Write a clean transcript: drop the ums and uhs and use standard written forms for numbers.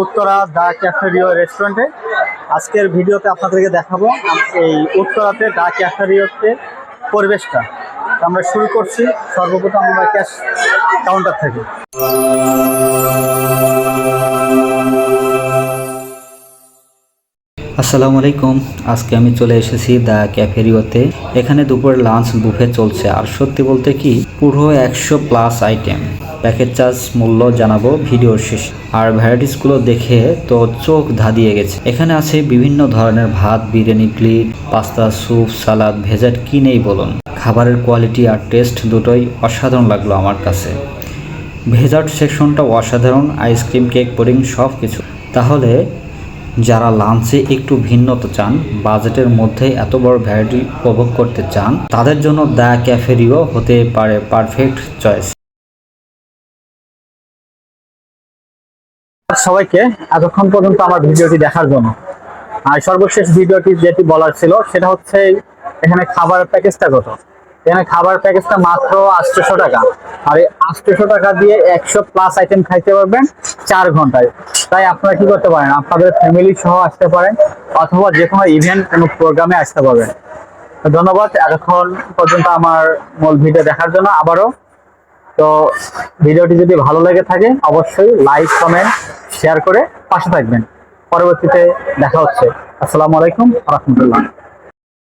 উত্তরা দা ক্যাফেরিও রেস্টুরেন্টে আজকের ভিডিওতে আপনাদেরকে দেখাবো এই উত্তরাতে দা ক্যাফেরিওতে পরিবেশটা। আমরা শুরু করছি সর্বপ্রথম আমরা ক্যাশ কাউন্টার থেকে। আসসালামু আলাইকুম। আজকে আমি চলে এসেছি দা ক্যাফেরিওতে। এখানে দুপুরের লাঞ্চ বুফে চলছে, আর সত্যি বলতে কি পুরো 100+ আইটেম। প্যাকেজ চার্জ মূল্য জানাবো ভিডিওর শেষে। আর ভ্যারাইটিসগুলো দেখে তো চোখ ধাঁধিয়ে গেছে। এখানে আছে বিভিন্ন ধরনের ভাত, বিরিয়ানি, গ্রিল, পাস্তা, স্যুপ, সালাদ, ভেজাট, কি নেই বলুন। খাবারের কোয়ালিটি আর টেস্ট দুটোই অসাধারণ লাগলো আমার কাছে। ভেজাট সেকশনটা অসাধারণ, আইসক্রিম, কেক, পুডিং সব কিছু। তাহলে যারা লাঞ্চে একটু ভিন্নতা চান, বাজেটের মধ্যে এত বড় ভ্যারাইটি উপভোগ করতে চান, তাদের জন্য দা ক্যাফেরিও হতে পারে পারফেক্ট চয়েস। সবাইকে এতক্ষণ পর্যন্ত আমার ভিডিওটি দেখার জন্য। আর সর্বশেষ ভিডিওটি যেটি বলার ছিল সেটা হচ্ছে এখানে খাবারের প্যাকেজটা কত। এখানে খাবার প্যাকেজটা মাত্র 800 টাকা। আর এই 800 টাকা দিয়ে 100+ আইটেম খাইতে পারবেন 4 ঘন্টায়। তাই আপনারা কি করতে পারেন, আপনাদের ফ্যামিলি সহ আসতে পারেন, অথবা যে কোনো ইভেন্ট কোনো প্রোগ্রামে আসতে পারবেন। ধন্যবাদ এতক্ষণ পর্যন্ত আমার মূল ভিডিও দেখার জন্য। আবারও তো ভিডিওটি যদি ভালো লেগে থাকে অবশ্যই লাইক, কমেন্ট, শেয়ার করে পাশে থাকবেন। পরবর্তীতে দেখা হচ্ছে। আসসালামু আলাইকুম ওয়া রাহমাতুল্লাহ।